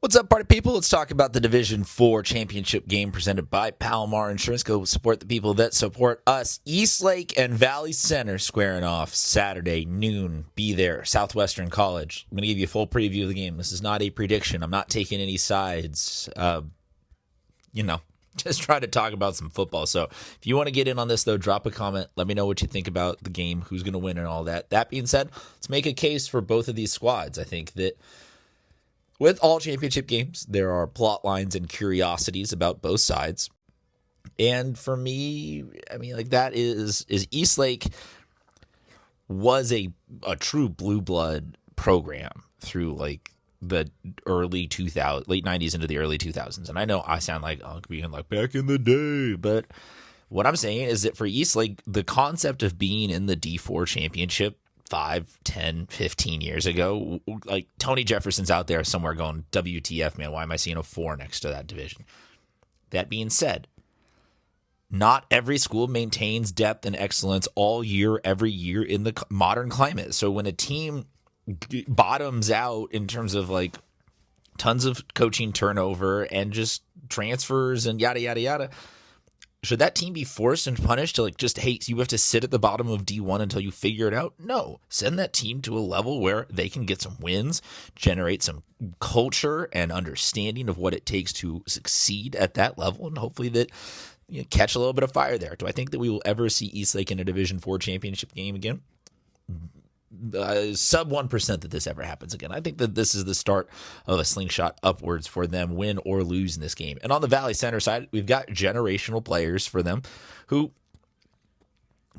What's up, party people? Let's talk about the Division 4 championship game presented by Palomar Insurance. Go support the people that support us. Eastlake and Valley Center squaring off Saturday, noon. Be there. Southwestern College. I'm going to give you a full preview of the game. This is not a prediction. I'm not taking any sides. Just try to talk about some football. So if you want to get in on this, though, drop a comment. Let me know what you think about the game, who's going to win and all that. That being said, let's make a case for both of these squads. I think that with all championship games, there are plot lines and curiosities about both sides. And for me, that is Eastlake was a true blue blood program through the early 2000s, late 90s into the early 2000s. And I know I sound like being back in the day, but what I'm saying is that for Eastlake, the concept of being in the D4 championship 5, 10, 15 years ago, Tony Jefferson's out there somewhere going, WTF, man, why am I seeing a 4 next to that division? That being said, not every school maintains depth and excellence all year, every year in the modern climate. So when a team bottoms out in terms of tons of coaching turnover and just transfers and yada, yada, yada, should that team be forced and punished to you have to sit at the bottom of D1 until you figure it out? No. Send that team to a level where they can get some wins, generate some culture and understanding of what it takes to succeed at that level, and hopefully that catch a little bit of fire there. Do I think that we will ever see Eastlake in a Division 4 championship game again? Sub 1% that this ever happens again. I think that this is the start of a slingshot upwards for them, win or lose in this game. And on the Valley Center side, we've got generational players for them who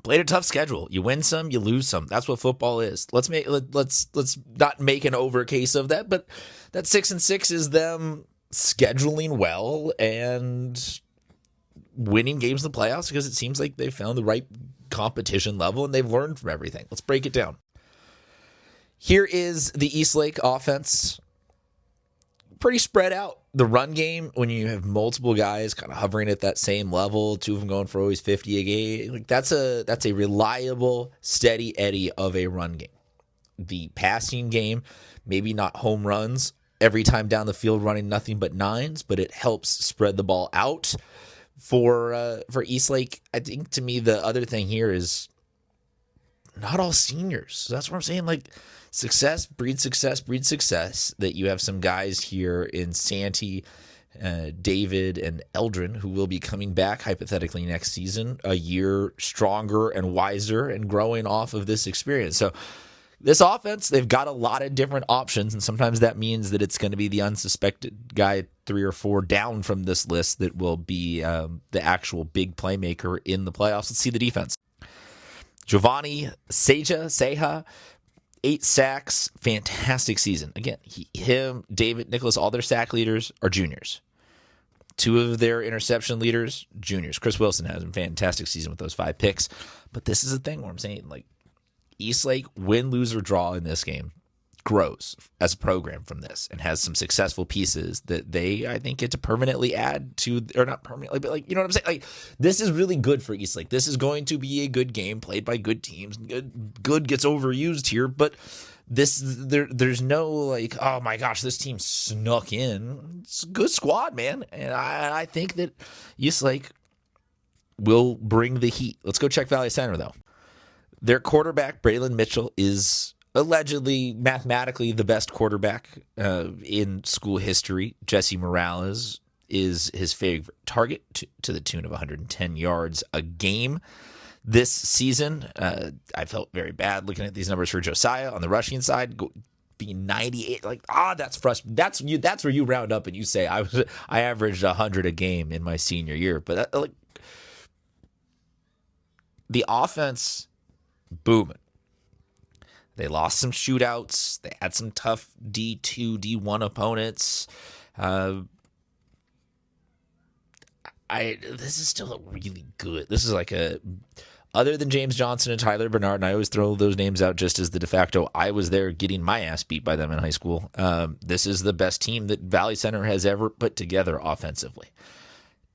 played a tough schedule. You win some, you lose some. That's what football is. Let's not make an over case of that, but that 6-6 is them scheduling well and winning games in the playoffs because it seems like they found the right competition level and they've learned from everything. Let's break it down. Here is the Eastlake offense. Pretty spread out. The run game, when you have multiple guys kind of hovering at that same level, 2 of them going for always 50 a game, that's a reliable, steady Eddie of a run game. The passing game, maybe not home runs every time down the field running nothing but 9s, but it helps spread the ball out for Eastlake. I think to me the other thing here is not all seniors. So that's what I'm saying. Success breeds success breeds success. That you have some guys here in Santee, David, and Eldrin who will be coming back hypothetically next season, a year stronger and wiser and growing off of this experience. So this offense, they've got a lot of different options, and sometimes that means that it's going to be the unsuspected guy 3 or 4 down from this list that will be the actual big playmaker in the playoffs. Let's see the defense. Giovanni Seja, 8 sacks, fantastic season. Again, him, David, Nicholas, all their sack leaders are juniors. 2 of their interception leaders, juniors. Chris Wilson has a fantastic season with those 5 picks. But this is the thing where I'm saying, Eastlake, win, lose, or draw in this game, grows as a program from this and has some successful pieces that they, I think, get to permanently add to, or not permanently, but you know what I'm saying? This is really good for Eastlake. This is going to be a good game played by good teams. Good gets overused here, but there's no oh my gosh, this team snuck in. It's a good squad, man. And I think that Eastlake will bring the heat. Let's go check Valley Center, though. Their quarterback, Braylon Mitchell, is allegedly, mathematically, the best quarterback in school history. Jesse Morales is his favorite target to the tune of 110 yards a game this season. I felt very bad looking at these numbers for Josiah on the rushing side, being 98. That's frustrating. That's where you round up and you say I averaged 100 a game in my senior year. But the offense booming. They lost some shootouts. They had some tough D2, D1 opponents. This is still a really good. This is other than James Johnson and Tyler Bernard, and I always throw those names out just as the de facto. I was there getting my ass beat by them in high school. This is the best team that Valley Center has ever put together offensively.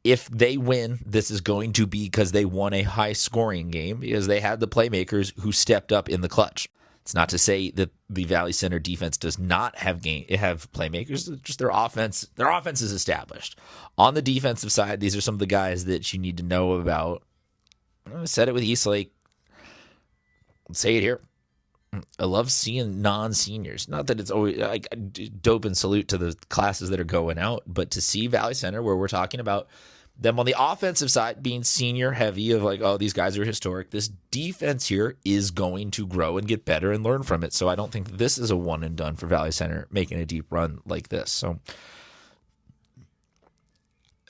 If they win, this is going to be because they won a high-scoring game because they had the playmakers who stepped up in the clutch. It's not to say that the Valley Center defense does not have playmakers. Just their offense is established. On the defensive side, these are some of the guys that you need to know about. I said it with Eastlake. Let's say it here. I love seeing non-seniors. Not that it's always like dope and salute to the classes that are going out, but to see Valley Center where we're talking about them on the offensive side being senior heavy of like, oh, these guys are historic. This defense here is going to grow and get better and learn from it. So I don't think this is a one and done for Valley Center making a deep run like this. So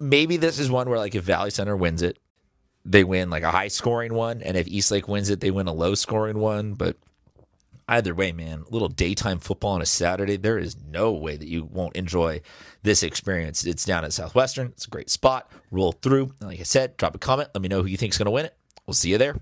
maybe this is one where like if Valley Center wins it, they win like a high scoring one. And if Eastlake wins it, they win a low scoring one. But either way, man, a little daytime football on a Saturday, there is no way that you won't enjoy this experience. It's down at Southwestern. It's a great spot. Roll through. And like I said, drop a comment. Let me know who you think is going to win it. We'll see you there.